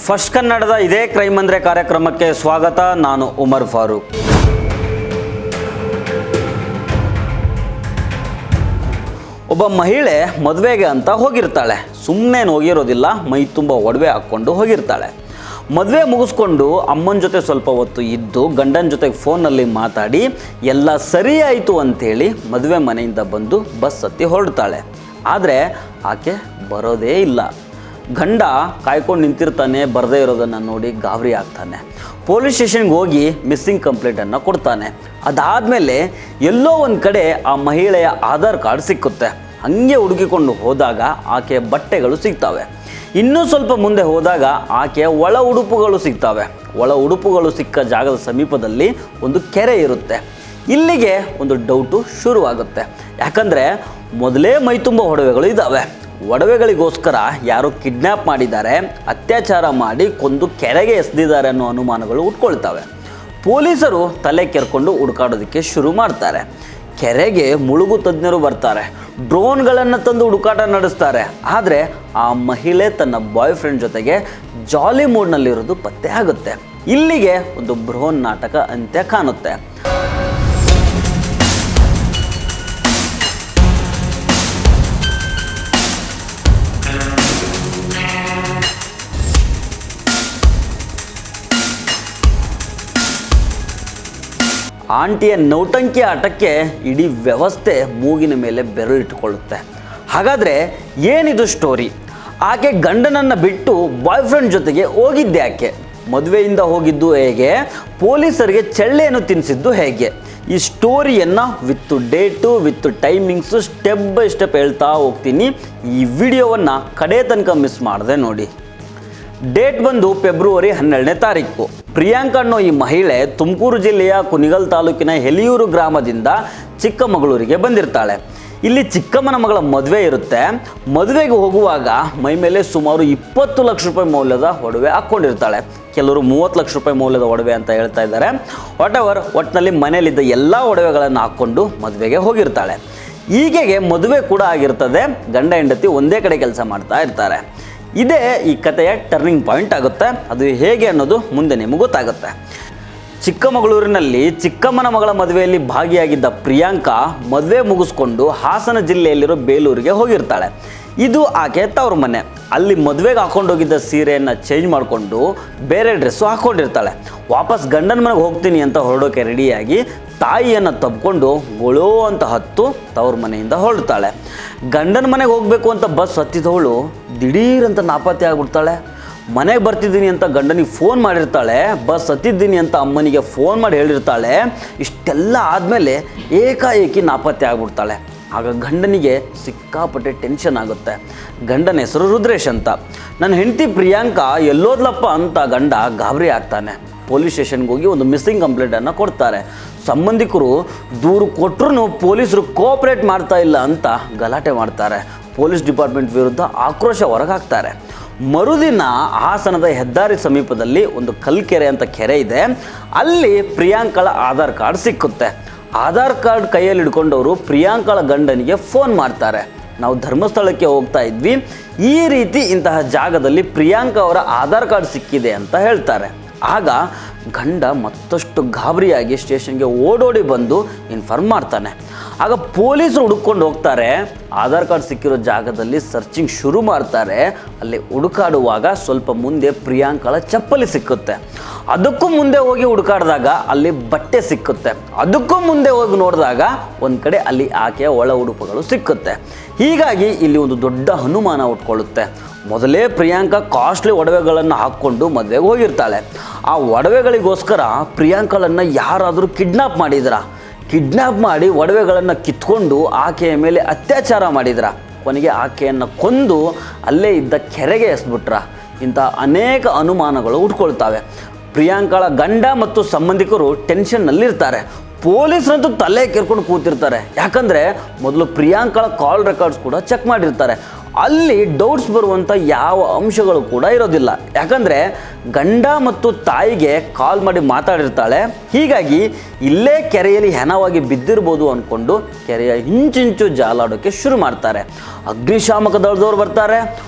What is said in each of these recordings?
First ಕನ್ನಡದ ಇದೇ crime ಅಂದ್ರೆ ಕಾರ್ಯಕ್ರಮಕ್ಕೆ ಸ್ವಾಗತ. ನಾನು ಉಮರ್ ಫಾರೂಕ್. ಒಬ್ಬ ಮಹಿಳೆ ಮದುವೆಗೆ ಅಂತ ಹೋಗಿರ್ತಾಳೆ. ಸುಮ್ಮನೆ ಹೋಗಿರೋದಿಲ್ಲ, ಮೈ ತುಂಬ ಒಡವೆ ಹಾಕ್ಕೊಂಡು ಹೋಗಿರ್ತಾಳೆ. ಮದುವೆ ಮುಗಿಸ್ಕೊಂಡು ಅಮ್ಮನ ಜೊತೆ ಸ್ವಲ್ಪ ಹೊತ್ತು ಇದ್ದು ಗಂಡನ ಜೊತೆಗೆ ಫೋನಲ್ಲಿ ಮಾತಾಡಿ ಎಲ್ಲ ಸರಿ ಆಯಿತು ಅಂಥೇಳಿ ಮದುವೆ ಮನೆಯಿಂದ ಬಂದು ಬಸ್ ಹತ್ತಿ ಹೊರಡ್ತಾಳೆ. ಆದರೆ ಆಕೆ ಬರೋದೇ ಇಲ್ಲ. ಗಂಡ ಕಾಯ್ಕೊಂಡು ನಿಂತಿರ್ತಾನೆ. ಬರದೇ ಇರೋದನ್ನು ನೋಡಿ ಗಾಬರಿ ಆಗ್ತಾನೆ. ಪೊಲೀಸ್ ಸ್ಟೇಷನ್ಗೆ ಹೋಗಿ ಮಿಸ್ಸಿಂಗ್ ಕಂಪ್ಲೇಂಟನ್ನು ಕೊಡ್ತಾನೆ. ಅದಾದಮೇಲೆ ಎಲ್ಲೋ ಒಂದು ಕಡೆ ಆ ಮಹಿಳೆಯ ಆಧಾರ್ ಕಾರ್ಡ್ ಸಿಕ್ಕುತ್ತೆ. ಹಾಗೆ ಹುಡುಕಿಕೊಂಡು ಹೋದಾಗ ಆಕೆಯ ಬಟ್ಟೆಗಳು ಸಿಗ್ತವೆ. ಇನ್ನೂ ಸ್ವಲ್ಪ ಮುಂದೆ ಹೋದಾಗ ಆಕೆಯ ಒಳ ಉಡುಪುಗಳು ಸಿಗ್ತವೆ. ಒಳ ಉಡುಪುಗಳು ಸಿಕ್ಕ ಜಾಗದ ಸಮೀಪದಲ್ಲಿ ಒಂದು ಕೆರೆ ಇರುತ್ತೆ. ಇಲ್ಲಿಗೆ ಒಂದು ಡೌಟು ಶುರುವಾಗುತ್ತೆ. ಯಾಕಂದರೆ ಮೊದಲೇ ಮೈ ತುಂಬ ಒಡವೆಗಳು ಇದ್ದಾವೆ. ಒಡವೆಗಳಿಗೋಸ್ಕರ ಯಾರೋ ಕಿಡ್ನ್ಯಾಪ್ ಮಾಡಿದ್ದಾರೆ, ಅತ್ಯಾಚಾರ ಮಾಡಿ ಕೊಂದು ಕೆರೆಗೆ ಎಸೆದಿದ್ದಾರೆ ಅನ್ನೋ ಅನುಮಾನಗಳು ಹುಟ್ಕೊಳ್ತವೆ. ಪೊಲೀಸರು ತಲೆ ಕೆರ್ಕೊಂಡು ಹುಡುಕಾಡೋದಕ್ಕೆ ಶುರು ಮಾಡ್ತಾರೆ. ಕೆರೆಗೆ ಮುಳುಗು ತಜ್ಞರು ಬರ್ತಾರೆ. ಡ್ರೋನ್ಗಳನ್ನು ತಂದು ಹುಡುಕಾಟ ನಡೆಸ್ತಾರೆ. ಆದರೆ ಆ ಮಹಿಳೆ ತನ್ನ ಬಾಯ್ ಫ್ರೆಂಡ್ ಜೊತೆಗೆ ಜಾಲಿ ಮೂಡ್ನಲ್ಲಿರೋದು ಪತ್ತೆ ಆಗುತ್ತೆ. ಇಲ್ಲಿಗೆ ಒಂದು ಬೃಹನ್ ನಾಟಕ ಅಂತ್ಯ ಕಾಣುತ್ತೆ. ಆಂಟಿಯ ನೌಟಂಕಿ ಆಟಕ್ಕೆ ಇಡೀ ವ್ಯವಸ್ಥೆ ಮೂಗಿನ ಮೇಲೆ ಬೆರಳಿಟ್ಟುಕೊಳ್ಳುತ್ತೆ. ಹಾಗಾದರೆ ಏನಿದು ಸ್ಟೋರಿ? ಆಕೆ ಗಂಡನನ್ನು ಬಿಟ್ಟು ಬಾಯ್ ಫ್ರೆಂಡ್ ಜೊತೆಗೆ ಹೋಗಿದ್ದೆ ಯಾಕೆ? ಮದುವೆಯಿಂದ ಹೋಗಿದ್ದು ಹೇಗೆ? ಪೊಲೀಸರಿಗೆ ಚೆಳ್ಳೆಯನ್ನು ತಿನ್ನಿಸಿದ್ದು ಹೇಗೆ? ಈ ಸ್ಟೋರಿಯನ್ನು with date with timings step by step ಹೇಳ್ತಾ ಹೋಗ್ತೀನಿ. ಈ ವಿಡಿಯೋವನ್ನು ಕಡೆ ತನಕ ಮಿಸ್ ಮಾಡದೆ ನೋಡಿ. ಡೇಟ್ ಬಂದು ಫೆಬ್ರವರಿ 12ನೇ ತಾರೀಕು. ಪ್ರಿಯಾಂಕಾ ಅನ್ನೋ ಈ ಮಹಿಳೆ ತುಮಕೂರು ಜಿಲ್ಲೆಯ ಕುಣಿಗಲ್ ತಾಲೂಕಿನ ಹೆಲಿಯೂರು ಗ್ರಾಮದಿಂದ ಚಿಕ್ಕಮಗಳೂರಿಗೆ ಬಂದಿರ್ತಾಳೆ. ಇಲ್ಲಿ ಚಿಕ್ಕಮ್ಮನ ಮಗಳ ಮದುವೆ ಇರುತ್ತೆ. ಮದುವೆಗೆ ಹೋಗುವಾಗ ಮೈ ಮೇಲೆ ಸುಮಾರು 20 ಲಕ್ಷ ರೂಪಾಯಿ ಮೌಲ್ಯದ ಒಡವೆ ಹಾಕ್ಕೊಂಡಿರ್ತಾಳೆ. ಕೆಲವರು 30 ಲಕ್ಷ ರೂಪಾಯಿ ಮೌಲ್ಯದ ಒಡವೆ ಅಂತ ಹೇಳ್ತಾ ಇದ್ದಾರೆ. ಒಟ್ಟಿನಲ್ಲಿ ಮನೆಯಲ್ಲಿದ್ದ ಎಲ್ಲ ಒಡವೆಗಳನ್ನು ಹಾಕ್ಕೊಂಡು ಮದುವೆಗೆ ಹೋಗಿರ್ತಾಳೆ. ಈಕೆಗೆ ಮದುವೆ ಕೂಡ ಆಗಿರ್ತದೆ. ಗಂಡ ಹೆಂಡತಿ ಒಂದೇ ಕಡೆ ಕೆಲಸ ಮಾಡ್ತಾ ಇರ್ತಾರೆ. ಇದೇ ಈ ಕಥೆಯ ಟರ್ನಿಂಗ್ ಪಾಯಿಂಟ್ ಆಗುತ್ತೆ. ಅದು ಹೇಗೆ ಅನ್ನೋದು ಮುಂದೆ ನಿಮಗೆ ಗೊತ್ತಾಗುತ್ತೆ. ಚಿಕ್ಕಮಗಳೂರಿನಲ್ಲಿ ಚಿಕ್ಕಮ್ಮನ ಮಗಳ ಮದುವೆಯಲ್ಲಿ ಭಾಗಿಯಾಗಿದ್ದ ಪ್ರಿಯಾಂಕಾ ಮದುವೆ ಮುಗಿಸ್ಕೊಂಡು ಹಾಸನ ಜಿಲ್ಲೆಯಲ್ಲಿರೋ ಬೇಲೂರಿಗೆ ಹೋಗಿರ್ತಾಳೆ. ಇದು ಆಕೆ ತವ್ರ ಮನೆ. ಅಲ್ಲಿ ಮದುವೆಗೆ ಹಾಕ್ಕೊಂಡೋಗಿದ್ದ ಸೀರೆಯನ್ನು ಚೇಂಜ್ ಮಾಡಿಕೊಂಡು ಬೇರೆ ಡ್ರೆಸ್ಸು ಹಾಕ್ಕೊಂಡಿರ್ತಾಳೆ. ವಾಪಸ್ ಗಂಡನ ಮನೆಗೆ ಹೋಗ್ತೀನಿ ಅಂತ ಹೊರಡೋಕೆ ರೆಡಿಯಾಗಿ ತಾಯಿಯನ್ನು ತಬ್ಕೊಂಡು ಗೊಳೋ ಅಂತ ಹತ್ತು ತವ್ರ ಮನೆಯಿಂದ ಹೊರಡ್ತಾಳೆ. ಗಂಡನ ಮನೆಗೆ ಹೋಗಬೇಕು ಅಂತ ಬಸ್ ಹತ್ತಿದವಳು ದಿಢೀರಂತ ನಾಪತ್ತೆ ಆಗಿಬಿಡ್ತಾಳೆ. ಮನೆಗೆ ಬರ್ತಿದ್ದೀನಿ ಅಂತ ಗಂಡನಿಗೆ ಫೋನ್ ಮಾಡಿರ್ತಾಳೆ. ಬಸ್ ಹತ್ತಿದ್ದೀನಿ ಅಂತ ಅಮ್ಮನಿಗೆ ಫೋನ್ ಮಾಡಿ ಹೇಳಿರ್ತಾಳೆ. ಇಷ್ಟೆಲ್ಲ ಆದಮೇಲೆ ಏಕಾಏಕಿ ನಾಪತ್ತೆ ಆಗಿಬಿಡ್ತಾಳೆ. ಆಗ ಗಂಡನಿಗೆ ಸಿಕ್ಕಾಪಟ್ಟೆ ಟೆನ್ಷನ್ ಆಗುತ್ತೆ. ಗಂಡನ ಹೆಸರು ರುದ್ರೇಶ್ ಅಂತ. ನನ್ನ ಹೆಂಡತಿ ಪ್ರಿಯಾಂಕಾ ಎಲ್ಲೋದ್ಲಪ್ಪ ಅಂತ ಗಂಡ ಗಾಬರಿ ಆಗ್ತಾನೆ. ಪೊಲೀಸ್ ಸ್ಟೇಷನ್ಗೆ ಹೋಗಿ ಒಂದು ಮಿಸ್ಸಿಂಗ್ ಕಂಪ್ಲೇಂಟನ್ನು ಕೊಡ್ತಾರೆ. ಸಂಬಂಧಿಕರು ದೂರು ಕೊಟ್ಟರು ಪೊಲೀಸರು ಕೋಆಪ್ರೇಟ್ ಮಾಡ್ತಾ ಇಲ್ಲ ಅಂತ ಗಲಾಟೆ ಮಾಡ್ತಾರೆ. ಪೊಲೀಸ್ ಡಿಪಾರ್ಟ್ಮೆಂಟ್ ವಿರುದ್ಧ ಆಕ್ರೋಶ ಹೊರಗಾಕ್ತಾರೆ. ಮರುದಿನ ಹಾಸನದ ಹೆದ್ದಾರಿ ಸಮೀಪದಲ್ಲಿ ಒಂದು ಕಲ್ಕೆರೆ ಅಂತ ಕೆರೆ ಇದೆ. ಅಲ್ಲಿ ಪ್ರಿಯಾಂಕಳ ಆಧಾರ್ ಕಾರ್ಡ್ ಸಿಕ್ಕುತ್ತೆ. ಆಧಾರ್ ಕಾರ್ಡ್ ಕೈಯಲ್ಲಿ ಹಿಡ್ಕೊಂಡವರು ಪ್ರಿಯಾಂಕಳ ಗಂಡನಿಗೆ ಫೋನ್ ಮಾಡ್ತಾರೆ. ನಾವು ಧರ್ಮಸ್ಥಳಕ್ಕೆ ಹೋಗ್ತಾ ಇದ್ವಿ, ಈ ರೀತಿ ಇಂತಹ ಜಾಗದಲ್ಲಿ ಪ್ರಿಯಾಂಕಾ ಅವರ ಆಧಾರ್ ಕಾರ್ಡ್ ಸಿಕ್ಕಿದೆ ಅಂತ ಹೇಳ್ತಾರೆ. ಆಗ ಗಂಡ ಮತ್ತಷ್ಟು ಗಾಬರಿಯಾಗಿ ಸ್ಟೇಷನ್ಗೆ ಓಡೋಡಿ ಬಂದು ಇನ್ಫಾರ್ಮ್ ಮಾಡ್ತಾನೆ. ಆಗ ಪೊಲೀಸರು ಹುಡುಕೊಂಡು ಹೋಗ್ತಾರೆ. ಆಧಾರ್ ಕಾರ್ಡ್ ಸಿಕ್ಕಿರೋ ಜಾಗದಲ್ಲಿ ಸರ್ಚಿಂಗ್ ಶುರು ಮಾಡ್ತಾರೆ. ಅಲ್ಲಿ ಹುಡುಕಾಡುವಾಗ ಸ್ವಲ್ಪ ಮುಂದೆ ಪ್ರಿಯಾಂಕಳ ಚಪ್ಪಲಿ ಸಿಕ್ಕುತ್ತೆ. ಅದಕ್ಕೂ ಮುಂದೆ ಹೋಗಿ ಹುಡುಕಾಡಿದಾಗ ಅಲ್ಲಿ ಬಟ್ಟೆ ಸಿಕ್ಕುತ್ತೆ. ಅದಕ್ಕೂ ಮುಂದೆ ಹೋಗಿ ನೋಡಿದಾಗ ಒಂದು ಕಡೆ ಅಲ್ಲಿ ಆಕೆಯ ಒಳ ಉಡುಪುಗಳು ಸಿಕ್ಕುತ್ತೆ. ಹೀಗಾಗಿ ಇಲ್ಲಿ ಒಂದು ದೊಡ್ಡ ಅನುಮಾನ ಹುಟ್ಕೊಳ್ಳುತ್ತೆ. ಮೊದಲೇ ಪ್ರಿಯಾಂಕಾ ಕಾಸ್ಟ್ಲಿ ಒಡವೆಗಳನ್ನು ಹಾಕ್ಕೊಂಡು ಮದುವೆಗೆ ಹೋಗಿರ್ತಾಳೆ. ಆ ಒಡವೆಗಳಿಗೋಸ್ಕರ ಪ್ರಿಯಾಂಕಳನ್ನು ಯಾರಾದರೂ ಕಿಡ್ನ್ಯಾಪ್ ಮಾಡಿ ಒಡವೆಗಳನ್ನು ಕಿತ್ಕೊಂಡು ಆಕೆಯ ಮೇಲೆ ಅತ್ಯಾಚಾರ ಮಾಡಿದ್ರ. ಕೊನೆಗೆ ಆಕೆಯನ್ನು ಕೊಂದು ಅಲ್ಲೇ ಇದ್ದ ಕೆರೆಗೆ ಎಸ್ಬಿಟ್ರ. ಇಂಥ ಅನೇಕ ಅನುಮಾನಗಳು ಹುಟ್ಕೊಳ್ತವೆ. ಪ್ರಿಯಾಂಕಳ ಗಂಡ ಮತ್ತು ಸಂಬಂಧಿಕರು ಟೆನ್ಷನ್ನಲ್ಲಿರ್ತಾರೆ. ಪೊಲೀಸರಂತೂ ತಲೆ ಕೆರ್ಕೊಂಡು ಕೂತಿರ್ತಾರೆ. ಯಾಕಂದರೆ ಮೊದಲು ಪ್ರಿಯಾಂಕಳ ಕಾಲ್ ರೆಕಾರ್ಡ್ಸ್ ಕೂಡ ಚೆಕ್ ಮಾಡಿರ್ತಾರೆ. ಅಲ್ಲಿ ಡೌಟ್ಸ್ ಬರುವಂಥ ಯಾವ ಅಂಶಗಳು ಕೂಡ ಇರೋದಿಲ್ಲ. ಯಾಕಂದರೆ ಗಂಡ ಮತ್ತು ತಾಯಿಗೆ ಕಾಲ್ ಮಾಡಿ ಮಾತಾಡಿರ್ತಾಳೆ. ಹೀಗಾಗಿ ಇಲ್ಲೇ ಕೆರೆಯಲ್ಲಿ ಹೆಣವಾಗಿ ಬಿದ್ದಿರ್ಬೋದು ಅಂದ್ಕೊಂಡು ಕೆರೆಯ ಇಂಚಿಂಚು ಜಾಲಾಡೋಕ್ಕೆ ಶುರು ಮಾಡ್ತಾರೆ. ಅಗ್ನಿಶಾಮಕ ದಳದವ್ರು ಬರ್ತಾರೆ,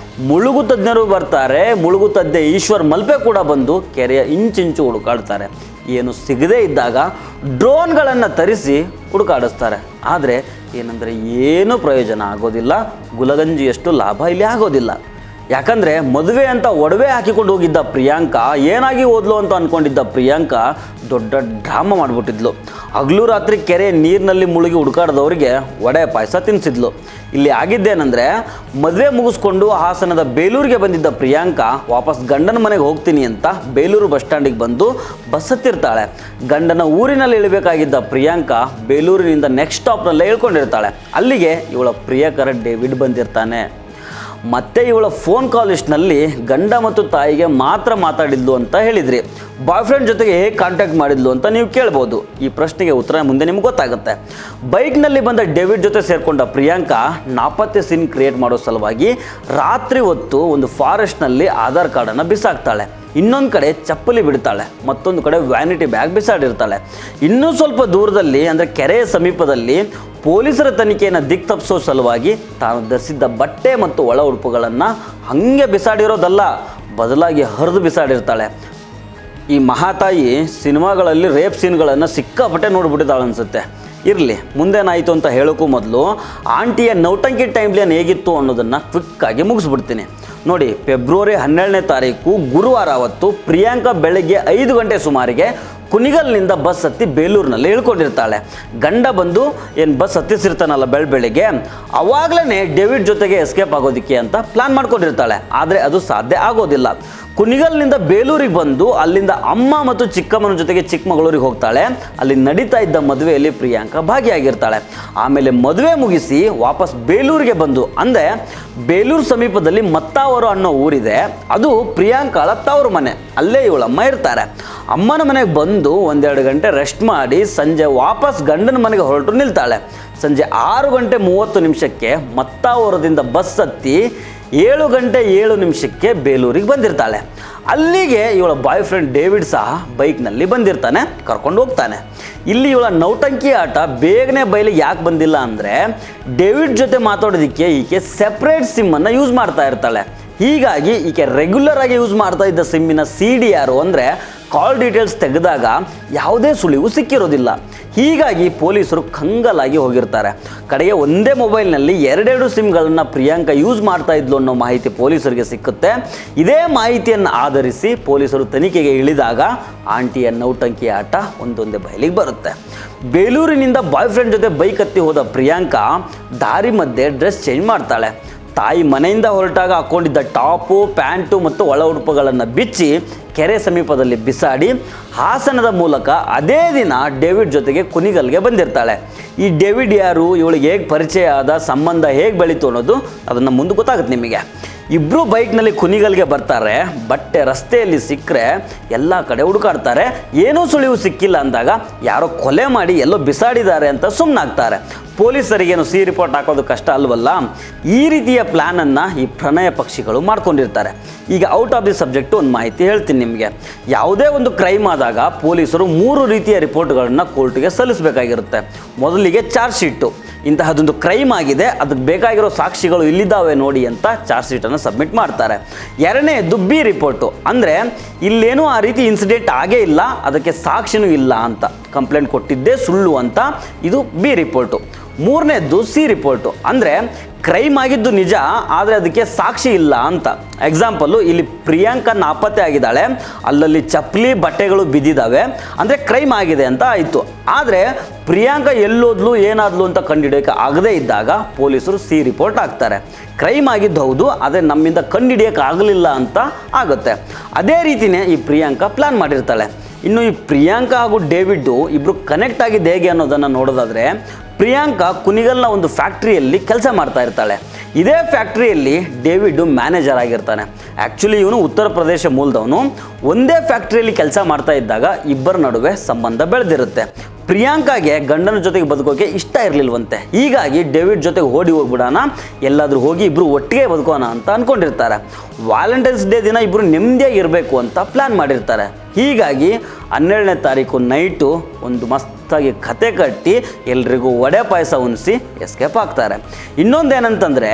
ಮುಳುಗು ತಜ್ಞರು ಬರ್ತಾರೆ. ಮುಳುಗು ತಜ್ಞ ಈಶ್ವರ್ ಮಲ್ಪೆ ಕೂಡ ಬಂದು ಕೆರೆಯ ಇಂಚಿಂಚು ಹುಡುಕಾಡ್ತಾರೆ. ಏನು ಸಿಗದೇ ಇದ್ದಾಗ ಡ್ರೋನ್ಗಳನ್ನು ತರಿಸಿ ಹುಡುಕಾಡಿಸ್ತಾರೆ. ಆದರೆ ಏನಂದರೆ ಏನೂ ಪ್ರಯೋಜನ ಆಗೋದಿಲ್ಲ. ಗುಲಗಂಜಿಯಷ್ಟು ಲಾಭ ಇಲ್ಲಿ ಆಗೋದಿಲ್ಲ. ಯಾಕಂದರೆ ಮದುವೆ ಅಂತ ಒಡವೆ ಹಾಕಿಕೊಂಡು ಹೋಗಿದ್ದ ಪ್ರಿಯಾಂಕಾ ಏನಾಗಿ ಓದ್ಲು ಅಂತ ಅಂದ್ಕೊಂಡಿದ್ದ ಪ್ರಿಯಾಂಕಾ ದೊಡ್ಡ ಡ್ರಾಮಾ ಮಾಡಿಬಿಟ್ಟಿದ್ಲು. ಹಗಲು ರಾತ್ರಿ ಕೆರೆ ನೀರಿನಲ್ಲಿ ಮುಳುಗಿ ಹುಡುಕಾಡ್ದವ್ರಿಗೆ ವಡೆ ಪಾಯಸ ತಿನ್ನಿಸಿದ್ಲು. ಇಲ್ಲಿ ಆಗಿದ್ದೇನೆಂದರೆ, ಮದುವೆ ಮುಗಿಸ್ಕೊಂಡು ಹಾಸನದ ಬೇಲೂರಿಗೆ ಬಂದಿದ್ದ ಪ್ರಿಯಾಂಕಾ ವಾಪಸ್ ಗಂಡನ ಮನೆಗೆ ಹೋಗ್ತೀನಿ ಅಂತ ಬೇಲೂರು ಬಸ್ ಸ್ಟ್ಯಾಂಡಿಗೆ ಬಂದು ಬಸ್ ಹತ್ತಿರ್ತಾಳೆ. ಗಂಡನ ಊರಿನಲ್ಲಿ ಇಳಬೇಕಾಗಿದ್ದ ಪ್ರಿಯಾಂಕಾ ಬೇಲೂರಿನಿಂದ ನೆಕ್ಸ್ಟ್ ಸ್ಟಾಪ್ನಲ್ಲೇ ಇಳ್ಕೊಂಡಿರ್ತಾಳೆ. ಅಲ್ಲಿಗೆ ಇವಳ ಪ್ರಿಯಕರ ಡೇವಿಡ್ ಬಂದಿರ್ತಾನೆ. ಮತ್ತೆ ಇವಳ ಫೋನ್ ಕಾಲ್ ಲಿಸ್ಟ್ನಲ್ಲಿ ಗಂಡ ಮತ್ತು ತಾಯಿಗೆ ಮಾತ್ರ ಮಾತಾಡಿದ್ಲು ಅಂತ ಹೇಳಿದ್ರಿ. ಬಾಯ್ ಫ್ರೆಂಡ್ ಜೊತೆಗೆ ಹೇಗೆ ಕಾಂಟ್ಯಾಕ್ಟ್ ಮಾಡಿದ್ಲು ಅಂತ ನೀವು ಕೇಳ್ಬೋದು. ಈ ಪ್ರಶ್ನೆಗೆ ಉತ್ತರ ಮುಂದೆ ನಿಮ್ಗೆ ಗೊತ್ತಾಗುತ್ತೆ. ಬೈಕ್ನಲ್ಲಿ ಬಂದ ಡೇವಿಡ್ ಜೊತೆ ಸೇರಿಕೊಂಡ ಪ್ರಿಯಾಂಕಾ ನಾಪತ್ತೆ ಸೀನ್ ಕ್ರಿಯೇಟ್ ಮಾಡೋ ಸಲುವಾಗಿ ರಾತ್ರಿ ಹೊತ್ತು ಒಂದು ಫಾರೆಸ್ಟ್ನಲ್ಲಿ ಆಧಾರ್ ಕಾರ್ಡನ್ನು ಬಿಸಾಕ್ತಾಳೆ. ಇನ್ನೊಂದು ಕಡೆ ಚಪ್ಪಲಿ ಬಿಡ್ತಾಳೆ, ಮತ್ತೊಂದು ಕಡೆ ವ್ಯಾನಿಟಿ ಬ್ಯಾಗ್ ಬಿಸಾಡಿರ್ತಾಳೆ. ಇನ್ನೂ ಸ್ವಲ್ಪ ದೂರದಲ್ಲಿ ಅಂದರೆ ಕೆರೆಯ ಸಮೀಪದಲ್ಲಿ ಪೊಲೀಸರ ತನಿಖೆಯನ್ನು ದಿಕ್ ತಪ್ಪಿಸೋ ಸಲುವಾಗಿ ತಾನು ಧರಿಸಿದ್ದ ಬಟ್ಟೆ ಮತ್ತು ಒಳ ಉಡುಪುಗಳನ್ನು ಹಾಗೆ ಬಿಸಾಡಿರೋದಲ್ಲ, ಬದಲಾಗಿ ಹರಿದು ಬಿಸಾಡಿರ್ತಾಳೆ. ಈ ಮಹಾತಾಯಿ ಸಿನಿಮಾಗಳಲ್ಲಿ ರೇಪ್ ಸೀನ್ಗಳನ್ನು ಸಿಕ್ಕಾಪಟ್ಟೆ ನೋಡ್ಬಿಟ್ಟಿದ್ದಾಳೆ ಅನಿಸುತ್ತೆ. ಇರಲಿ, ಮುಂದೇನಾಯಿತು ಅಂತ ಹೇಳೋಕ್ಕೂ ಮೊದಲು ಆಂಟಿಯ ನೌಟಂಕಿ ಟೈಮ್ಲೈನ್ ಹೇಗಿತ್ತು ಅನ್ನೋದನ್ನು ಕ್ವಿಕ್ಕಾಗಿ ಮುಗಿಸ್ಬಿಡ್ತೀನಿ. ನೋಡಿ, ಫೆಬ್ರವರಿ 12ನೇ ತಾರೀಕು ಗುರುವಾರ ಅವತ್ತು ಪ್ರಿಯಾಂಕಾ ಬೆಳಗ್ಗೆ 5 ಗಂಟೆ ಸುಮಾರಿಗೆ ಕುಣಿಗಲ್ನಿಂದ ಬಸ್ ಹತ್ತಿ ಬೇಲೂರಿನಲ್ಲಿ ಇಳ್ಕೊಂಡಿರ್ತಾಳೆ. ಗಂಡ ಬಂದು ಏನು ಬಸ್ ಹತ್ತಿಸಿರ್ತಾನಲ್ಲ ಬೆಳಗ್ಗೆ, ಅವಾಗಲೇ ಡೇವಿಡ್ ಜೊತೆಗೆ ಎಸ್ಕೇಪ್ ಆಗೋದಕ್ಕೆ ಅಂತ ಪ್ಲಾನ್ ಮಾಡ್ಕೊಂಡಿರ್ತಾಳೆ. ಆದರೆ ಅದು ಸಾಧ್ಯ ಆಗೋದಿಲ್ಲ. ಕುಣಿಗಲ್ನಿಂದ ಬೇಲೂರಿಗೆ ಬಂದು ಅಲ್ಲಿಂದ ಅಮ್ಮ ಮತ್ತು ಚಿಕ್ಕಮ್ಮನ ಜೊತೆಗೆ ಚಿಕ್ಕಮಗಳೂರಿಗೆ ಹೋಗ್ತಾಳೆ. ಅಲ್ಲಿ ನಡೀತಾ ಇದ್ದ ಮದುವೆಯಲ್ಲಿ ಪ್ರಿಯಾಂಕಾ ಭಾಗಿಯಾಗಿರ್ತಾಳೆ. ಆಮೇಲೆ ಮದುವೆ ಮುಗಿಸಿ ವಾಪಸ್ ಬೇಲೂರಿಗೆ ಬಂದು, ಅಂದರೆ ಬೇಲೂರು ಸಮೀಪದಲ್ಲಿ ಮತ್ತಾವರು ಅನ್ನೋ ಊರಿದೆ, ಅದು ಪ್ರಿಯಾಂಕಾಳ ತವರು ಮನೆ. ಅಲ್ಲೇ ಇವಳಮ್ಮ ಇರ್ತಾರೆ. ಅಮ್ಮನ ಮನೆಗೆ ಬಂದು 1-2 ಗಂಟೆ ರೆಸ್ಟ್ ಮಾಡಿ ಸಂಜೆ ವಾಪಸ್ ಗಂಡನ ಮನೆಗೆ ಹೊರಟು ನಿಲ್ತಾಳೆ. ಸಂಜೆ 6 ಗಂಟೆ 30 ನಿಮಿಷಕ್ಕೆ ಮತ್ತಾವರದಿಂದ ಬಸ್ ಹತ್ತಿ 7 ಗಂಟೆ 7 ನಿಮಿಷಕ್ಕೆ ಬೇಲೂರಿಗೆ ಬಂದಿರ್ತಾಳೆ. ಅಲ್ಲಿಗೆ ಇವಳ ಬಾಯ್ ಫ್ರೆಂಡ್ ಡೇವಿಡ್ ಸಹ ಬೈಕ್ನಲ್ಲಿ ಬಂದಿರ್ತಾನೆ, ಕರ್ಕೊಂಡು ಹೋಗ್ತಾನೆ. ಇಲ್ಲಿ ಇವಳ ನೌಟಂಕಿ ಆಟ ಬೇಗನೆ ಬಯಲಿಗೆ ಯಾಕೆ ಬಂದಿಲ್ಲ ಅಂದರೆ, ಡೇವಿಡ್ ಜೊತೆ ಮಾತಾಡೋದಕ್ಕೆ ಈಕೆ ಸೆಪ್ರೇಟ್ ಸಿಮ್ಮನ್ನು ಯೂಸ್ ಮಾಡ್ತಾ ಇರ್ತಾಳೆ. ಹೀಗಾಗಿ ಈಕೆ ರೆಗ್ಯುಲರ್ ಆಗಿ ಯೂಸ್ ಮಾಡ್ತಾ ಇದ್ದ ಸಿಮ್ಮಿನ CDR ಅಂದರೆ ಕಾಲ್ ಡೀಟೇಲ್ಸ್ ತೆಗೆದಾಗ ಯಾವುದೇ ಸುಳಿವು ಸಿಕ್ಕಿರೋದಿಲ್ಲ. ಹೀಗಾಗಿ ಪೊಲೀಸರು ಕಂಗಲಾಗಿ ಹೋಗಿರ್ತಾರೆ. ಕಡೆಗೆ ಒಂದೇ ಮೊಬೈಲ್ನಲ್ಲಿ 2 ಸಿಮ್ಗಳನ್ನು ಪ್ರಿಯಾಂಕಾ ಯೂಸ್ ಮಾಡ್ತಾ ಇದ್ಲು ಅನ್ನೋ ಮಾಹಿತಿ ಪೊಲೀಸರಿಗೆ ಸಿಕ್ಕುತ್ತೆ. ಇದೇ ಮಾಹಿತಿಯನ್ನು ಆಧರಿಸಿ ಪೊಲೀಸರು ತನಿಖೆಗೆ ಇಳಿದಾಗ ಆಂಟಿಯ ನೌಟಂಕಿ ಆಟ ಒಂದೊಂದೇ ಬಯಲಿಗೆ ಬರುತ್ತೆ. ಬೇಲೂರಿನಿಂದ ಬಾಯ್ ಫ್ರೆಂಡ್ ಜೊತೆ ಬೈಕ್ ಹತ್ತಿ ಹೋದ ಪ್ರಿಯಾಂಕಾ ದಾರಿ ಮಧ್ಯೆ ಡ್ರೆಸ್ ಚೇಂಜ್ ಮಾಡ್ತಾಳೆ. ತಾಯಿ ಮನೆಯಿಂದ ಹೊರಟಾಗ ಹಾಕ್ಕೊಂಡಿದ್ದ ಟಾಪು, ಪ್ಯಾಂಟು ಮತ್ತು ಒಳ ಉಡುಪುಗಳನ್ನು ಬಿಚ್ಚಿ ಕೆರೆ ಸಮೀಪದಲ್ಲಿ ಬಿಸಾಡಿ ಹಾಸನದ ಮೂಲಕ ಅದೇ ದಿನ ಡೇವಿಡ್ ಜೊತೆಗೆ ಕುಣಿಗಲ್ಗೆ ಬಂದಿರ್ತಾಳೆ. ಈ ಡೇವಿಡ್ ಯಾರು, ಇವಳಿಗೆ ಹೇಗೆ ಪರಿಚಯ ಆದ, ಸಂಬಂಧ ಹೇಗೆ ಬೆಳೀತು ಅನ್ನೋದು ಅದನ್ನು ಮುಂದೆ ಗೊತ್ತಾಗುತ್ತೆ ನಿಮಗೆ. ಇಬ್ಬರು ಬೈಕ್ನಲ್ಲಿ ಕುಣಿಗಲ್ಗೆ ಬರ್ತಾರೆ. ಬಟ್ಟೆ ರಸ್ತೆಯಲ್ಲಿ ಸಿಕ್ಕರೆ ಎಲ್ಲ ಕಡೆ ಹುಡುಕಾಡ್ತಾರೆ. ಏನೂ ಸುಳಿವು ಸಿಕ್ಕಿಲ್ಲ ಅಂದಾಗ ಯಾರೋ ಕೊಲೆ ಮಾಡಿ ಎಲ್ಲೋ ಬಿಸಾಡಿದ್ದಾರೆ ಅಂತ ಸುಮ್ಮನಾಗ್ತಾರೆ. ಪೊಲೀಸರಿಗೇನು ರಿಪೋರ್ಟ್ ಹಾಕೋದು ಕಷ್ಟ ಅಲ್ವಲ್ಲ. ಈ ರೀತಿಯ ಪ್ಲ್ಯಾನನ್ನು ಈ ಪ್ರಣಯ ಪಕ್ಷಿಗಳು ಮಾಡ್ಕೊಂಡಿರ್ತಾರೆ. ಈಗ ಔಟ್ ಆಫ್ ದಿ ಸಬ್ಜೆಕ್ಟು ಒಂದು ಮಾಹಿತಿ ಹೇಳ್ತೀನಿ ನಿಮಗೆ. ಯಾವುದೇ ಒಂದು ಕ್ರೈಮ್ ಆದಾಗ ಪೊಲೀಸರು 3 ರೀತಿಯ ರಿಪೋರ್ಟ್ಗಳನ್ನು ಕೋರ್ಟ್ಗೆ ಸಲ್ಲಿಸಬೇಕಾಗಿರುತ್ತೆ. ಮೊದಲಿಗೆ ಚಾರ್ಜ್ ಶೀಟು, ಇಂತಹದೊಂದು ಕ್ರೈಮ್ ಆಗಿದೆ, ಅದಕ್ಕೆ ಬೇಕಾಗಿರೋ ಸಾಕ್ಷಿಗಳು ಇಲ್ಲಿದ್ದಾವೆ ನೋಡಿ ಅಂತ ಚಾರ್ಜ್ ಶೀಟನ್ನು ಸಬ್ಮಿಟ್ ಮಾಡ್ತಾರೆ. ಎರಡನೇದು ಬಿ ರಿಪೋರ್ಟು, ಅಂದರೆ ಇಲ್ಲೇನೂ ಆ ರೀತಿ ಇನ್ಸಿಡೆಂಟ್ ಆಗೇ ಇಲ್ಲ, ಅದಕ್ಕೆ ಸಾಕ್ಷಿನೂ ಇಲ್ಲ ಅಂತ, ಕಂಪ್ಲೇಂಟ್ ಕೊಟ್ಟಿದ್ದೇ ಸುಳ್ಳು ಅಂತ, ಇದು ಬಿ ರಿಪೋರ್ಟು. ಮೂರನೇದ್ದು ಸಿ ರಿಪೋರ್ಟು, ಅಂದರೆ ಕ್ರೈಮ್ ಆಗಿದ್ದು ನಿಜ, ಆದರೆ ಅದಕ್ಕೆ ಸಾಕ್ಷಿ ಇಲ್ಲ ಅಂತ. ಎಕ್ಸಾಂಪಲ್ಲು, ಇಲ್ಲಿ ಪ್ರಿಯಾಂಕಾ ನಾಪತ್ತೆ ಆಗಿದ್ದಾಳೆ, ಅಲ್ಲಲ್ಲಿ ಚಪ್ಪಲಿ ಬಟ್ಟೆಗಳು ಬಿದ್ದಿದ್ದಾವೆ, ಅಂದರೆ ಕ್ರೈಮ್ ಆಗಿದೆ ಅಂತ ಆಯಿತು. ಆದರೆ ಪ್ರಿಯಾಂಕಾ ಎಲ್ಲೋದ್ಲು ಏನಾದ್ಲು ಅಂತ ಕಂಡುಹಿಡಿಯೋಕ್ಕೆ ಆಗದೇ ಇದ್ದಾಗ ಪೊಲೀಸರು ಸಿ ರಿಪೋರ್ಟ್ ಹಾಕ್ತಾರೆ. ಕ್ರೈಮ್ ಆಗಿದ್ದು ಹೌದು, ಆದರೆ ನಮ್ಮಿಂದ ಕಂಡುಹಿಡಿಯೋಕ್ಕೆ ಆಗಲಿಲ್ಲ ಅಂತ ಆಗುತ್ತೆ. ಅದೇ ರೀತಿಯೇ ಈ ಪ್ರಿಯಾಂಕಾ ಪ್ಲ್ಯಾನ್ ಮಾಡಿರ್ತಾಳೆ. ಇನ್ನು ಈ ಪ್ರಿಯಾಂಕಾ ಹಾಗೂ ಡೇವಿಡ್ಡು ಇಬ್ಬರು ಕನೆಕ್ಟ್ ಆಗಿದ್ದು ಹೇಗೆ ಅನ್ನೋದನ್ನು ನೋಡೋದಾದರೆ, ಪ್ರಿಯಾಂಕಾ ಕುಣಿಗಲ್ನ ಒಂದು ಫ್ಯಾಕ್ಟ್ರಿಯಲ್ಲಿ ಕೆಲಸ ಮಾಡ್ತಾ ಇರ್ತಾಳೆ. ಇದೇ ಫ್ಯಾಕ್ಟ್ರಿಯಲ್ಲಿ ಡೇವಿಡ್ ಮ್ಯಾನೇಜರ್ ಆಗಿರ್ತಾನೆ. ಆ್ಯಕ್ಚುಲಿ ಇವನು ಉತ್ತರ ಪ್ರದೇಶ ಮೂಲದವನು. ಒಂದೇ ಫ್ಯಾಕ್ಟ್ರಿಯಲ್ಲಿ ಕೆಲಸ ಮಾಡ್ತಾ ಇದ್ದಾಗ ಇಬ್ಬರ ನಡುವೆ ಸಂಬಂಧ ಬೆಳೆದಿರುತ್ತೆ. ಪ್ರಿಯಾಂಕಾಗೆ ಗಂಡನ ಜೊತೆಗೆ ಬದುಕೋಕೆ ಇಷ್ಟ ಇರಲಿಲ್ವಂತೆ. ಹೀಗಾಗಿ ಡೇವಿಡ್ ಜೊತೆಗೆ ಓಡಿ ಹೋಗ್ಬಿಡೋಣ, ಎಲ್ಲಾದರೂ ಹೋಗಿ ಇಬ್ಬರು ಒಟ್ಟಿಗೆ ಬದುಕೋಣ ಅಂತ ಅಂದ್ಕೊಂಡಿರ್ತಾರೆ. ವ್ಯಾಲೆಂಟೈನ್ಸ್ ಡೇ ದಿನ ಇಬ್ಬರು ನೆಮ್ಮದಿಯಾಗಿ ಇರಬೇಕು ಅಂತ ಪ್ಲ್ಯಾನ್ ಮಾಡಿರ್ತಾರೆ. ಹೀಗಾಗಿ 12ನೇ ತಾರೀಕು ನೈಟು ಒಂದು ಮಸ್ತಾಗಿ ಕತೆ ಕಟ್ಟಿ ಎಲ್ರಿಗೂ ವಡೆ ಪಾಯಸ ಉಣಿಸಿ ಎಸ್ಕೇಪ್ ಆಗ್ತಾರೆ. ಇನ್ನೊಂದೇನಂತಂದರೆ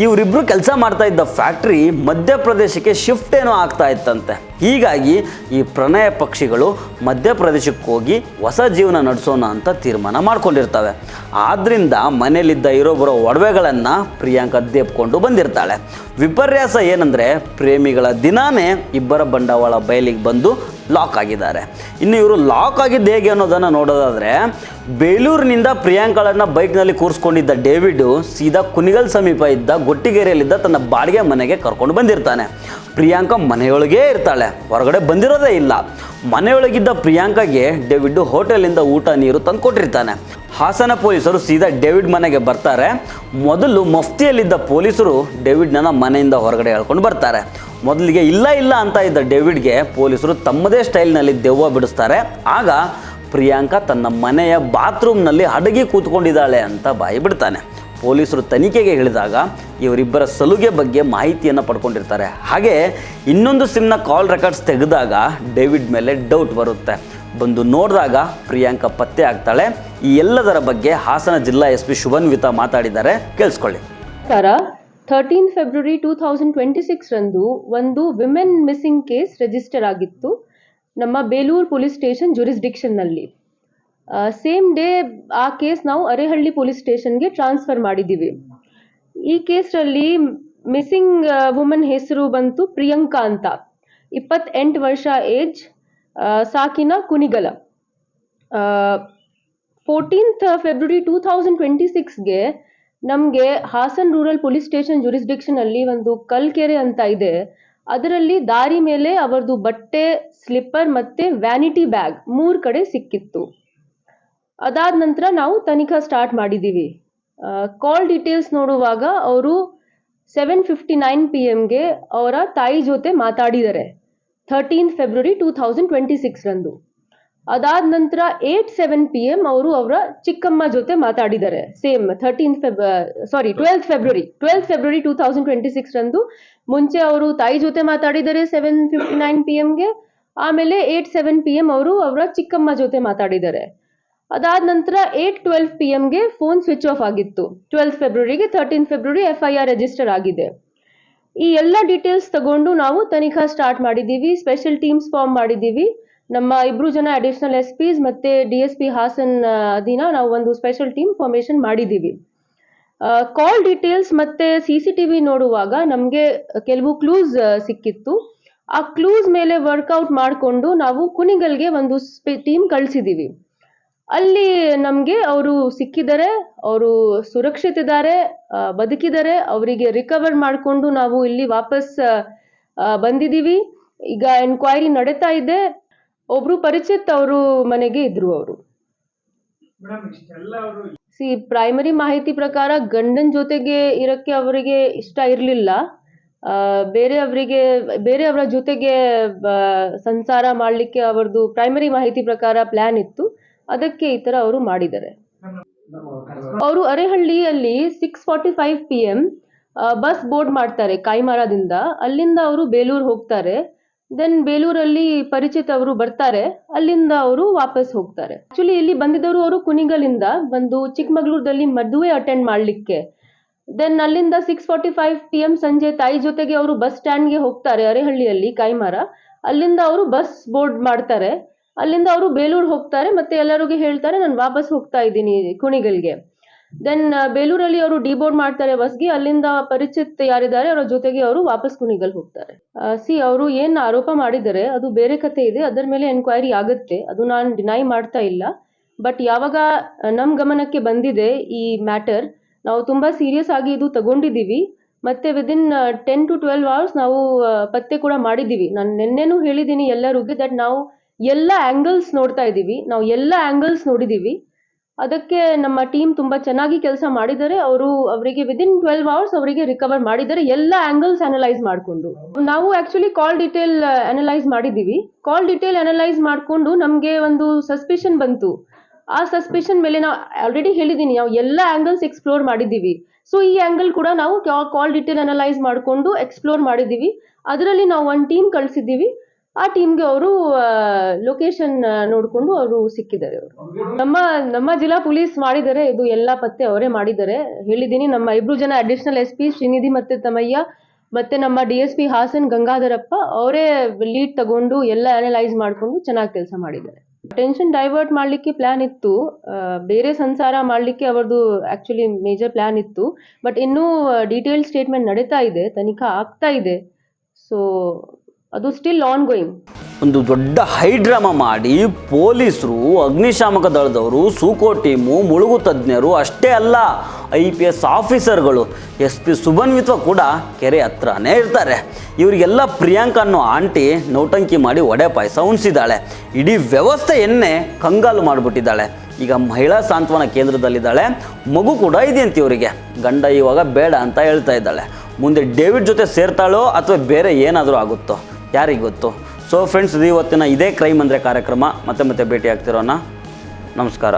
ಇವರಿಬ್ಬರು ಕೆಲಸ ಮಾಡ್ತಾ ಇದ್ದ ಫ್ಯಾಕ್ಟ್ರಿ ಮಧ್ಯಪ್ರದೇಶಕ್ಕೆ ಶಿಫ್ಟ್ ಏನೋ ಆಗ್ತಾ ಇತ್ತಂತೆ. ಹೀಗಾಗಿ ಈ ಪ್ರಣಯ ಪಕ್ಷಿಗಳು ಮಧ್ಯಪ್ರದೇಶಕ್ಕೆ ಹೋಗಿ ಹೊಸ ಜೀವನ ನಡೆಸೋಣ ಅಂತ ತೀರ್ಮಾನ ಮಾಡ್ಕೊಂಡಿರ್ತವೆ. ಆದ್ದರಿಂದ ಮನೇಲಿದ್ದ ಇರೋಬ್ಬರೋ ಒಡವೆಗಳನ್ನು ಪ್ರಿಯಾಂಕಾ ದೇಪ್ಕೊಂಡು ಬಂದಿರ್ತಾಳೆ. ವಿಪರ್ಯಾಸ ಏನಂದರೆ ಪ್ರೇಮಿಗಳ ದಿನಾನೇ ಇಬ್ಬರ ಬಂಡವಾಳ ಬಯಲಿಗೆ ಬಂದು ಲಾಕ್ ಆಗಿದ್ದಾರೆ. ಇನ್ನು ಇವರು ಲಾಕ್ ಆಗಿದ್ದು ಹೇಗೆ ಅನ್ನೋದನ್ನು ನೋಡೋದಾದರೆ, ಬೇಲೂರಿನಿಂದ ಪ್ರಿಯಾಂಕಾಳನ್ನು ಬೈಕ್ನಲ್ಲಿ ಕೂರಿಸ್ಕೊಂಡಿದ್ದ ಡೇವಿಡ್ ಸೀದಾ ಕುಣಿಗಲ್ ಸಮೀಪ ಇದ್ದ ಗೊಟ್ಟಿಗೆರೆಯಲ್ಲಿದ್ದ ತನ್ನ ಬಾಡಿಗೆ ಮನೆಗೆ ಕರ್ಕೊಂಡು ಬಂದಿರ್ತಾನೆ. ಪ್ರಿಯಾಂಕಾ ಮನೆಯೊಳಗೇ ಇರ್ತಾಳೆ, ಹೊರಗಡೆ ಬಂದಿರೋದೇ ಇಲ್ಲ. ಮನೆಯೊಳಗಿದ್ದ ಪ್ರಿಯಾಂಕಾಗೆ ಡೇವಿಡ್ ಹೋಟೆಲಿಂದ ಊಟ ನೀರು ತಂದು ಕೊಟ್ಟಿರ್ತಾನೆ. ಹಾಸನ ಪೊಲೀಸರು ಸೀದಾ ಡೇವಿಡ್ ಮನೆಗೆ ಬರ್ತಾರೆ. ಮೊದಲು ಮಫ್ತಿಯಲ್ಲಿದ್ದ ಪೊಲೀಸರು ಡೇವಿಡ್ನ ಮನೆಯಿಂದ ಹೊರಗಡೆ ಎಳ್ಕೊಂಡು ಬರ್ತಾರೆ. ಮೊದಲಿಗೆ ಇಲ್ಲ ಅಂತ ಇದ್ದ ಡೇವಿಡ್ಗೆ ಪೊಲೀಸರು ತಮ್ಮದೇ ಸ್ಟೈಲ್ನಲ್ಲಿ ದೆವ್ವ ಬಿಡಿಸ್ತಾರೆ. ಆಗ ಪ್ರಿಯಾಂಕಾ ತನ್ನ ಮನೆಯ ಬಾತ್ರೂಮ್ನಲ್ಲಿ ಅಡಗಿ ಕೂತ್ಕೊಂಡಿದ್ದಾಳೆ ಅಂತ ಬಾಯಿ ಬಿಡ್ತಾನೆ. ಪೊಲೀಸರು ತನಿಖೆಗೆ ಹೇಳಿದಾಗ ಇವರಿಬ್ಬರ ಸಲುಗೆ ಬಗ್ಗೆ ಮಾಹಿತಿಯನ್ನು ಪಡ್ಕೊಂಡಿರ್ತಾರೆ. ಹಾಗೆ ಇನ್ನೊಂದು ಸಿಮ್ನ ಕಾಲ್ ರೆಕಾರ್ಡ್ಸ್ ತೆಗೆದಾಗ ಡೇವಿಡ್ ಮೇಲೆ ಡೌಟ್ ಬರುತ್ತೆ. ಬಂದು ನೋಡಿದಾಗ ಪ್ರಿಯಾಂಕಾ ಪತ್ತೆ ಆಗ್ತಾಳೆ. ಈ ಎಲ್ಲದರ ಬಗ್ಗೆ ಹಾಸನ ಜಿಲ್ಲಾ SP ಶುಭನ್ವಿತಾ ಮಾತಾಡಿದ್ದಾರೆ, ಕೇಳಿಸ್ಕೊಳ್ಳಿ. 13 ಫೆಬ್ರವರಿ 2026 ರಂದು ಒಂದು ವಿಮೆನ್ ಮಿಸ್ಸಿಂಗ್ ಕೇಸ್ ರಿಜಿಸ್ಟರ್ ಆಗಿತ್ತು ನಮ್ಮ ಬೇಲೂರು ಪೊಲೀಸ್ ಸ್ಟೇಷನ್ ಜುರಿಸ್ಡಿಕ್ಷನ್ನಲ್ಲಿ. ಸೇಮ್ ಡೇ ಆ ಕೇಸ್ ನಾವು ಅರೇಹಳ್ಳಿ ಪೊಲೀಸ್ ಸ್ಟೇಷನ್ಗೆ ಟ್ರಾನ್ಸ್ಫರ್ ಮಾಡಿದ್ದೀವಿ. ಈ ಕೇಸಲ್ಲಿ ಮಿಸ್ಸಿಂಗ್ ವುಮನ್ ಹೆಸರು ಬಂತು ಪ್ರಿಯಾಂಕಾ ಅಂತ, 28 ವರ್ಷ ಏಜ್, ಸಾಕಿನ ಕುಣಿಗಲ. 14th ಫೆಬ್ರವರಿ 2026ಗೆ ನಮಗೆ ಹಾಸನ್ ರೂರಲ್ ಪೊಲೀಸ್ ಸ್ಟೇಷನ್ ಜುರಿಸ್ಡಿಕ್ಷನಲ್ಲಿ ಒಂದು ಕಲ್ಕೆರೆ ಅಂತ ಇದೆ, ಅದರಲ್ಲಿ ದಾರಿ ಮೇಲೆ ಅವರದು ಬಟ್ಟೆ, ಸ್ಲಿಪ್ಪರ್ ಮತ್ತೆ ವ್ಯಾನಿಟಿ ಬ್ಯಾಗ್ 3 ಕಡೆ ಸಿಕ್ಕಿತ್ತು. ಅದಾದ ನಂತರ ನಾವು ತನಿಖಾ ಸ್ಟಾರ್ಟ್ ಮಾಡಿದ್ದೀವಿ. ಕಾಲ್ ಡೀಟೇಲ್ಸ್ ನೋಡುವಾಗ ಅವರು 7:59 PM ಅವರ ತಾಯಿ ಜೊತೆ ಮಾತಾಡಿದ್ದಾರೆ 13th ಫೆಬ್ರವರಿ 2026 ರಂದು. ಅದಾದ ನಂತರ 8:07 PM ಅವರು ಅವರ ಚಿಕ್ಕಮ್ಮ ಜೊತೆ ಮಾತಾಡಿದ್ದಾರೆ, ಸೇಮ್ 12th ಫೆಬ್ರವರಿ 2026 ರಂದು. ಮುಂಚೆ ಅವರು ತಾಯಿ ಜೊತೆ ಮಾತಾಡಿದ್ದಾರೆ 7:59 PM, ಆಮೇಲೆ 8:07 PM ಅವರು ಅವರ ಚಿಕ್ಕಮ್ಮ ಜೊತೆ ಮಾತಾಡಿದ್ದಾರೆ. ಅದಾದ ನಂತರ 8:12 PM ಫೋನ್ ಸ್ವಿಚ್ ಆಫ್ ಆಗಿತ್ತು. 12th ಫೆಬ್ರವರಿಗೆ 13th February FIR register ಆಗಿದೆ. ಈ ಎಲ್ಲ ಡೀಟೇಲ್ಸ್ ತಗೊಂಡು ನಾವು ತನಿಖಾ ಸ್ಟಾರ್ಟ್ ಮಾಡಿದ್ದೀವಿ. ಸ್ಪೆಷಲ್ ಟೀಮ್ಸ್ ಫಾರ್ಮ್ ಮಾಡಿದ್ದೀವಿ. ನಮ್ಮ 2 ಜನ ಅಡಿಷನಲ್ SPs ಮತ್ತೆ DSP ಹಾಸನ್ ದಿನ ನಾವು ಒಂದು ಸ್ಪೆಷಲ್ ಟೀಮ್ ಫಾರ್ಮೇಷನ್ ಮಾಡಿದ್ದೀವಿ. ಕಾಲ್ ಡೀಟೇಲ್ಸ್ ಮತ್ತೆ CCTV ನೋಡುವಾಗ ನಮಗೆ ಕೆಲವು ಕ್ಲೂಸ್ ಸಿಕ್ಕಿತ್ತು. ಆ ಕ್ಲೂಸ್ ಮೇಲೆ ವರ್ಕೌಟ್ ಮಾಡಿಕೊಂಡು ನಾವು ಕುಣಿಗಲ್ಗೆ ಒಂದು ಟೀಮ್ ಕಳಿಸಿದ್ದೀವಿ. ಅಲ್ಲಿ ನಮಗೆ ಅವರು ಸಿಕ್ಕಿದ್ದಾರೆ, ಅವರು ಸುರಕ್ಷಿತ ಇದ್ದಾರೆ, ಬದುಕಿದ್ದಾರೆ. ಅವರಿಗೆ ರಿಕವರ್ ಮಾಡಿಕೊಂಡು ನಾವು ಇಲ್ಲಿ ವಾಪಸ್ ಬಂದಿದ್ದೀವಿ. ಈಗ ಎನ್ಕ್ವೈರಿ ನಡೀತಾ ಇದೆ. ಒಬ್ರು ಪರಿಚಿತ್ ಅವರು ಮನೆಗೆ ಇದ್ರು. ಅವರು ಪ್ರೈಮರಿ ಮಾಹಿತಿ ಪ್ರಕಾರ ಗಂಡನ ಜೊತೆಗೆ ಇರಕ್ಕೆ ಅವರಿಗೆ ಇಷ್ಟ ಇರಲಿಲ್ಲ, ಬೇರೆಯವರ ಜೊತೆಗೆ ಸಂಸಾರ ಮಾಡಲಿಕ್ಕೆ ಅವರದು ಪ್ರೈಮರಿ ಮಾಹಿತಿ ಪ್ರಕಾರ ಪ್ಲಾನ್ ಇತ್ತು. ಅದಕ್ಕೆ ಈ ತರ ಅವರು ಮಾಡಿದ್ದಾರೆ. ಅವರು ಅರೇಹಳ್ಳಿಯಲ್ಲಿ 6:45 PM ಬಸ್ ಬೋರ್ಡ್ ಮಾಡ್ತಾರೆ ಕಾಯಿಮಾರದಿಂದ. ಅಲ್ಲಿಂದ ಅವರು ಬೇಲೂರು ಹೋಗ್ತಾರೆ. ದೆನ್ ಬೇಲೂರಲ್ಲಿ ಪರಿಚಿತ್ ಅವರು ಬರ್ತಾರೆ, ಅಲ್ಲಿಂದ ಅವರು ವಾಪಸ್ ಹೋಗ್ತಾರೆ. ಆಕ್ಚುಲಿ ಇಲ್ಲಿ ಬಂದಿದ್ದವರು ಅವರು ಕುಣಿಗಲಿಂದ ಬಂದು ಚಿಕ್ಕಮಗಳೂರಲ್ಲಿ ಮದುವೆ ಅಟೆಂಡ್ ಮಾಡ್ಲಿಕ್ಕೆ. ದೆನ್ ಅಲ್ಲಿಂದ 6:45 PM ಸಂಜೆ ತಾಯಿ ಜೊತೆಗೆ ಅವರು ಬಸ್ ಸ್ಟ್ಯಾಂಡ್ಗೆ ಹೋಗ್ತಾರೆ ಅರೇಹಳ್ಳಿಯಲ್ಲಿ ಕಾಯಿಮಾರ. ಅಲ್ಲಿಂದ ಅವರು ಬಸ್ ಬೋರ್ಡ್ ಮಾಡ್ತಾರೆ, ಅಲ್ಲಿಂದ ಅವರು ಬೇಲೂರು ಹೋಗ್ತಾರೆ. ಮತ್ತೆ ಎಲ್ಲರಿಗೂ ಹೇಳ್ತಾರೆ ನಾನು ವಾಪಸ್ ಹೋಗ್ತಾ ಇದ್ದೀನಿ ಕುಣಿಗಲ್ಗೆ. ದೆನ್ ಬೇಲೂರಲ್ಲಿ ಅವರು ಡಿಬೋರ್ಡ್ ಮಾಡ್ತಾರೆ ಬಸ್ಗೆ. ಅಲ್ಲಿಂದ ಪರಿಚಿತ್ ಯಾರಿದ್ದಾರೆ ಅವರ ಜೊತೆಗೆ ಅವರು ವಾಪಸ್ ಕುಣಿಗಲ್ ಹೋಗ್ತಾರೆ. ಅವರು ಏನ್ ಆರೋಪ ಮಾಡಿದ್ದಾರೆ ಅದು ಬೇರೆ ಕತೆ ಇದೆ, ಅದರ ಮೇಲೆ ಎನ್ಕ್ವೈರಿ ಆಗುತ್ತೆ, ಅದು ನಾನು ಡಿನೈ ಮಾಡ್ತಾ ಇಲ್ಲ. ಬಟ್ ಯಾವಾಗ ನಮ್ಮ ಗಮನಕ್ಕೆ ಬಂದಿದೆ ಈ ಮ್ಯಾಟರ್, ನಾವು ತುಂಬಾ ಸೀರಿಯಸ್ ಆಗಿ ಇದು ತಗೊಂಡಿದ್ದೀವಿ. ಮತ್ತೆ ವಿದಿನ್ 10 to 12 hours ನಾವು ಪತ್ತೆ ಕೂಡ ಮಾಡಿದ್ದೀವಿ. ನಾನು ನಿನ್ನೆನೂ ಹೇಳಿದ್ದೀನಿ ಎಲ್ಲರಿಗೂ ದಟ್ ನಾವು ಎಲ್ಲ ಆಂಗಲ್ಸ್ ನೋಡ್ತಾ ಇದ್ದೀವಿ, ನಾವು ಎಲ್ಲ ಆಂಗಲ್ಸ್ ನೋಡಿದ್ದೀವಿ. ಅದಕ್ಕೆ ನಮ್ಮ ಟೀಮ್ ತುಂಬಾ ಚೆನ್ನಾಗಿ ಕೆಲಸ ಮಾಡಿದ್ದಾರೆ. ಅವರಿಗೆ ವಿದಿನ್ 12 hours ಅವರಿಗೆ ರಿಕವರ್ ಮಾಡಿದ್ದಾರೆ ಎಲ್ಲ ಆಂಗಲ್ಸ್ ಅನಲೈಸ್ ಮಾಡಿಕೊಂಡು. ನಾವು ಆಕ್ಚುಲಿ ಕಾಲ್ ಡೀಟೇಲ್ ಅನಲೈಸ್ ಮಾಡಿದ್ದೀವಿ. ಕಾಲ್ ಡೀಟೇಲ್ ಅನಲೈಸ್ ಮಾಡಿಕೊಂಡು ನಮಗೆ ಒಂದು ಸಸ್ಪಿಷನ್ ಬಂತು, ಆ ಸಸ್ಪೆಷನ್ ಮೇಲೆ ನಾವು ಆಲ್ರೆಡಿ ಹೇಳಿದ್ದೀನಿ, ನಾವು ಎಲ್ಲ ಆಂಗಲ್ಸ್ ಎಕ್ಸ್ಪ್ಲೋರ್ ಮಾಡಿದ್ದೀವಿ. ಸೊ ಈ ಆಂಗಲ್ ಕೂಡ ನಾವು ಕಾಲ್ ಡೀಟೇಲ್ ಅನಲೈಸ್ ಮಾಡಿಕೊಂಡು ಎಕ್ಸ್ಪ್ಲೋರ್ ಮಾಡಿದ್ದೀವಿ. ಅದರಲ್ಲಿ ನಾವು ಒಂದು ಟೀಮ್ ಕಳಿಸಿದ್ದೀವಿ. ಆ ಟೀಮ್ಗೆ ಅವರು ಲೊಕೇಶನ್ ನೋಡಿಕೊಂಡು ಅವರು ಸಿಕ್ಕಿದ್ದಾರೆ. ಅವರು ನಮ್ಮ ಜಿಲ್ಲಾ ಪೊಲೀಸ್ ಮಾಡಿದ್ದಾರೆ, ಇದು ಎಲ್ಲ ಪತ್ತೆ ಅವರೇ ಮಾಡಿದ್ದಾರೆ. ಹೇಳಿದ್ದೀನಿ, ನಮ್ಮ 2 ಜನ ಅಡಿಷನಲ್ SP ಶ್ರೀನಿಧಿ ಮತ್ತೆ ತಮಯ್ಯ ಮತ್ತೆ ನಮ್ಮ DSP ಹಾಸನ್ ಗಂಗಾಧರಪ್ಪ ಅವರೇ ಲೀಡ್ ತಗೊಂಡು ಎಲ್ಲ ಅನಲೈಸ್ ಮಾಡಿಕೊಂಡು ಚೆನ್ನಾಗಿ ಕೆಲಸ ಮಾಡಿದ್ದಾರೆ. ಟೆನ್ಷನ್ ಡೈವರ್ಟ್ ಮಾಡಲಿಕ್ಕೆ ಪ್ಲಾನ್ ಇತ್ತು, ಬೇರೆ ಸಂಸಾರ ಮಾಡಲಿಕ್ಕೆ ಅವರದು ಆಕ್ಚುಲಿ ಮೇಜರ್ ಪ್ಲಾನ್ ಇತ್ತು. ಬಟ್ ಇನ್ನೂ ಡೀಟೇಲ್ ಸ್ಟೇಟ್ಮೆಂಟ್ ನಡೀತಾ ಇದೆ, ತನಿಖಾ ಆಗ್ತಾ ಇದೆ. ಸೊ ಅದು ಸ್ಟಿಲ್ ಆನ್ ಗೋಯಿಂಗ್. ಒಂದು ದೊಡ್ಡ ಹೈಡ್ರಾಮಾ ಮಾಡಿ ಪೊಲೀಸರು, ಅಗ್ನಿಶಾಮಕ ದಳದವರು, ಸೂಕೋ ಟೀಮು, ಮುಳುಗು ತಜ್ಞರು ಅಷ್ಟೇ ಅಲ್ಲ, IPS ಆಫೀಸರ್ಗಳು, SP ಸುಭನ್ವಿತ್ವ ಕೂಡ ಕೆರೆ ಹತ್ರನೇ ಇರ್ತಾರೆ. ಇವರಿಗೆಲ್ಲ ಪ್ರಿಯಾಂಕಾ ಅನ್ನೋ ಆಂಟಿ ನೌಟಂಕಿ ಮಾಡಿ ಒಡೆ ಪಾಯಸ ಉಣಿಸಿದ್ದಾಳೆ. ಇಡೀ ವ್ಯವಸ್ಥೆಯನ್ನೇ ಕಂಗಾಲು ಮಾಡಿಬಿಟ್ಟಿದ್ದಾಳೆ. ಈಗ ಮಹಿಳಾ ಸಾಂತ್ವನ ಕೇಂದ್ರದಲ್ಲಿದ್ದಾಳೆ. ಮಗು ಕೂಡ ಇದೆಯಂತೆ ಇವರಿಗೆ. ಗಂಡ ಇವಾಗ ಬೇಡ ಅಂತ ಹೇಳ್ತಾ ಇದ್ದಾಳೆ. ಮುಂದೆ ಡೇವಿಡ್ ಜೊತೆ ಸೇರ್ತಾಳೋ ಅಥವಾ ಬೇರೆ ಏನಾದರೂ ಆಗುತ್ತೋ ಯಾರಿಗೆ ಗೊತ್ತು. ಸೊ ಫ್ರೆಂಡ್ಸ್, ಇದು ಇವತ್ತಿನ ಇದೇ ಕ್ರೈಮ್ ಅಂದರೆ ಕಾರ್ಯಕ್ರಮ. ಮತ್ತೆ ಭೇಟಿ ಆಗ್ತಿರೋಣ. ನಮಸ್ಕಾರ.